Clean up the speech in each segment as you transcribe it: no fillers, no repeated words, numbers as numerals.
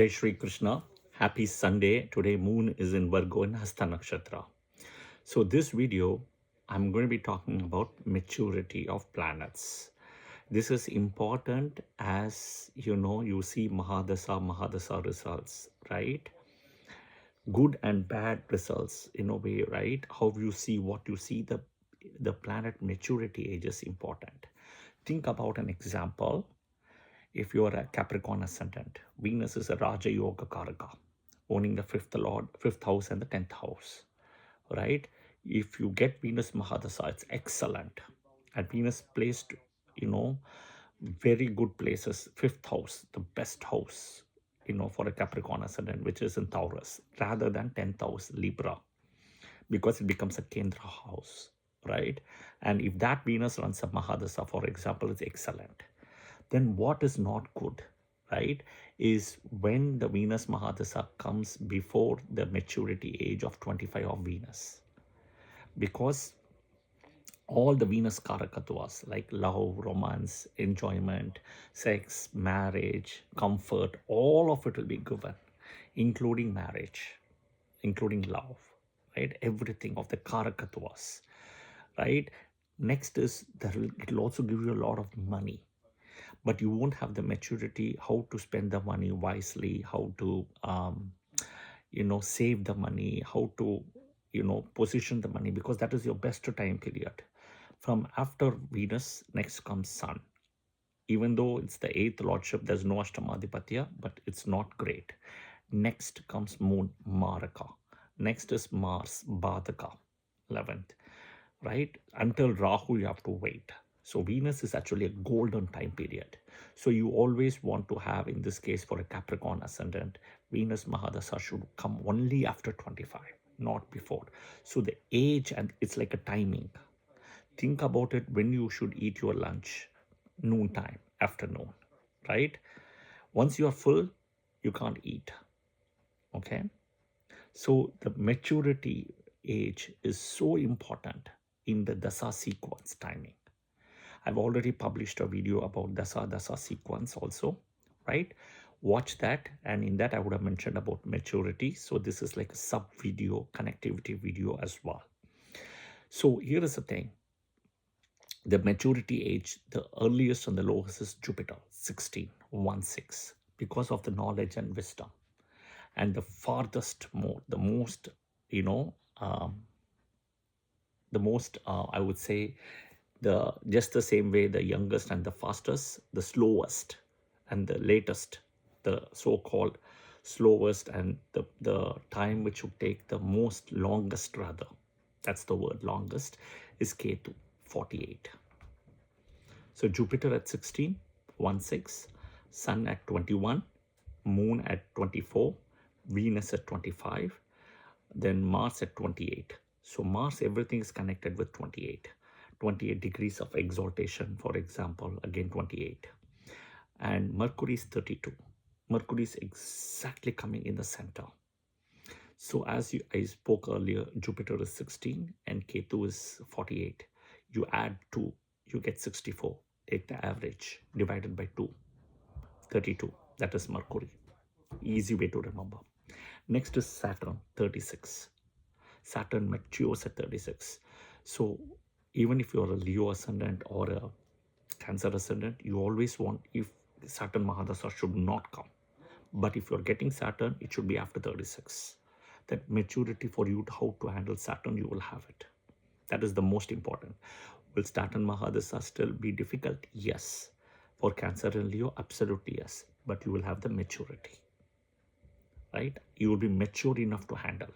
Jai Shri Krishna. Happy Sunday. Today moon is in Virgo in Hasta Nakshatra. So this video, I'm going to be talking about maturity of planets. This is important as you see Mahadasa results, right? Good and bad results in a way, right? How you see what you see, the planet maturity age is important. Think about an example. If you are a Capricorn ascendant, Venus is a Raja Yoga Karaka, owning the fifth lord, fifth house and the 10th house, right? If you get Venus Mahadasa, it's excellent. And Venus placed, very good places, fifth house, the best house, for a Capricorn ascendant, which is in Taurus, rather than 10th house, Libra, because it becomes a Kendra house, right? And if that Venus runs a Mahadasa, for example, it's excellent. Then what is not good, right, is when the Venus Mahadasa comes before the maturity age of 25 of Venus. Because all the Venus Karakatvas like love, romance, enjoyment, sex, marriage, comfort, all of it will be given, including marriage, including love, right? Everything of the Karakatvas, right? Next is that it will also give you a lot of money, but you won't have the maturity how to spend the money wisely, how to save the money, how to position the money, because that is your best time period. From after Venus, next comes Sun. Even though it's the 8th lordship, there's no Ashtamadipatya, but it's not great. Next comes Moon, Maraka. Next is Mars, Badaka, 11th, right? Until Rahu, you have to wait. So Venus is actually a golden time period. So you always want to have, in this case, for a Capricorn ascendant, Venus Mahadasa should come only after 25, not before. So the age, and it's like a timing. Think about it when you should eat your lunch, noontime, afternoon, right? Once you are full, you can't eat, okay? So the maturity age is so important in the dasa sequence timing. I've already published a video about dasa sequence also, right? Watch that, and in that I would have mentioned about maturity. So this is like a sub video, connectivity video as well. So here is the thing. The maturity age, the earliest and the lowest is Jupiter, 16, 1-6, because of the knowledge and wisdom. And the farthest more, the most, I would say, just the same way, the youngest and the fastest, the slowest and the latest, the so-called slowest, and the time which would take the most longest, rather, that's the word, longest, is Ketu, 48. So Jupiter at 16, 1-6, Sun at 21, Moon at 24, Venus at 25, then Mars at 28. So Mars, everything is connected with 28. 28 degrees of exaltation, for example, again 28. And Mercury is 32. Mercury is exactly coming in the center. So as I spoke earlier, Jupiter is 16 and Ketu is 48. You add 2, you get 64. Take the average, divided by 2, 32. That is Mercury. Easy way to remember. Next is Saturn, 36. Saturn matures at 36. So even if you're a Leo ascendant or a Cancer ascendant, you always want, if Saturn Mahadasa should not come. But if you're getting Saturn, it should be after 36. That maturity for you, how to handle Saturn, you will have it. That is the most important. Will Saturn Mahadasa still be difficult? Yes. For Cancer and Leo, absolutely yes. But you will have the maturity, right? You will be mature enough to handle.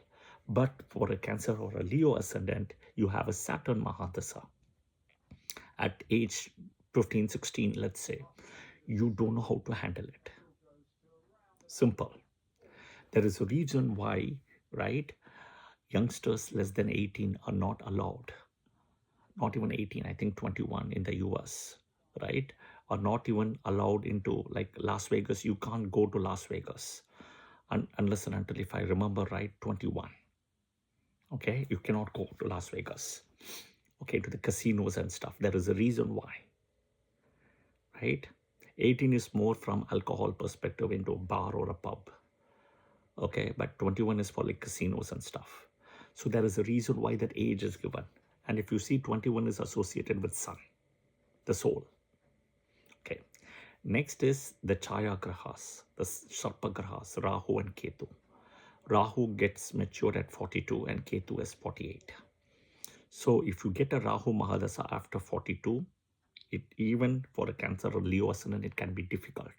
But for a Cancer or a Leo ascendant, you have a Saturn Mahadasa at age 15, 16, let's say. You don't know how to handle it. Simple. There is a reason why, right, youngsters less than 18 are not allowed. Not even 18, I think 21 in the US, right? Are not even allowed into, like, Las Vegas. You can't go to Las Vegas unless and until, if I remember right, 21. Okay, you cannot go to Las Vegas, okay, to the casinos and stuff. There is a reason why, right? 18 is more from alcohol perspective into a bar or a pub. Okay, but 21 is for like casinos and stuff. So there is a reason why that age is given. And if you see 21 is associated with sun, the soul. Okay. Next is the Chaya Grahas, the Sarpa Grahas, Rahu and Ketu. Rahu gets matured at 42 and Ketu is 48. So if you get a Rahu Mahadasa after 42, it even for a Cancer or Leo ascendant, it can be difficult.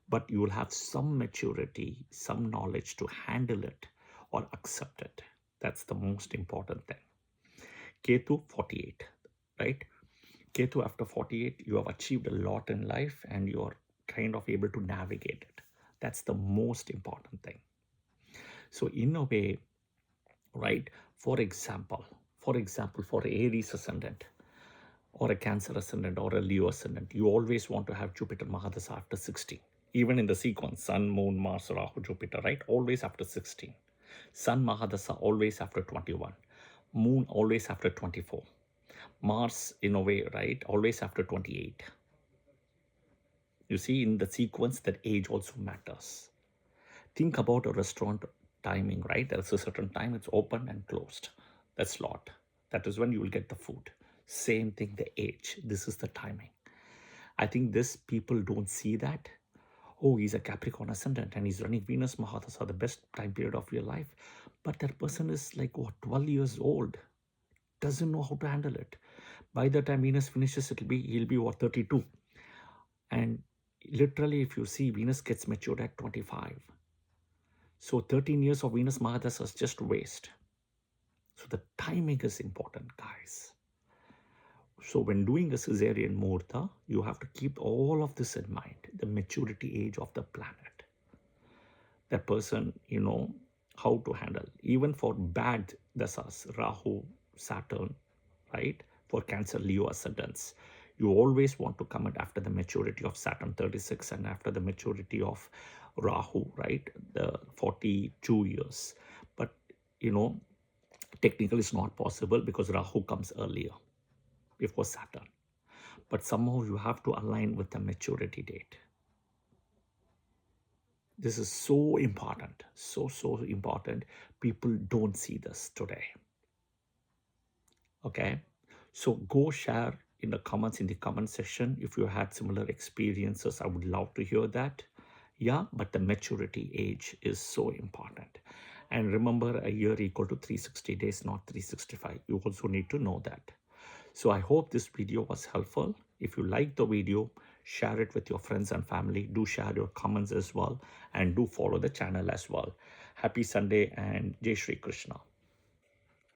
But you will have some maturity, some knowledge to handle it or accept it. That's the most important thing. Ketu 48, right? Ketu after 48, you have achieved a lot in life and you are kind of able to navigate it. That's the most important thing. So in a way, right, for example, for Aries ascendant or a Cancer ascendant or a Leo ascendant, you always want to have Jupiter Mahadasa after 16. Even in the sequence, Sun, Moon, Mars, Rahu, Jupiter, right? Always after 16. Sun Mahadasa always after 21. Moon always after 24. Mars, in a way, right, always after 28. You see, in the sequence, that age also matters. Think about a restaurant timing, right? There's a certain time it's open and closed. That's slot. That is when you will get the food. Same thing, the age. This is the timing. I think this people don't see that. Oh, he's a Capricorn ascendant and he's running Venus Mahadasa, the best time period of your life. But that person is like, what, 12 years old. Doesn't know how to handle it. By the time Venus finishes, he'll be what, 32. And literally, if you see, Venus gets matured at 25. So 13 years of Venus Mahadasa is just waste. So the timing is important, guys. So when doing a cesarean muhurta, you have to keep all of this in mind, the maturity age of the planet. That person, how to handle. Even for bad dasas, Rahu, Saturn, right? For Cancer, Leo ascendants, you always want to come at after the maturity of Saturn 36 and after the maturity of Rahu, right? The 42 years. But, technically it's not possible because Rahu comes earlier before Saturn. But somehow you have to align with the maturity date. This is so important, so important. People don't see this today. Okay, so go share in the comments, in the comment section, if you had similar experiences. I would love to hear that. Yeah, but the maturity age is so important. And remember, a year equal to 360 days, not 365. You also need to know that. So I hope this video was helpful. If you like the video, share it with your friends and family. Do share your comments as well. And do follow the channel as well. Happy Sunday and Jai Shri Krishna.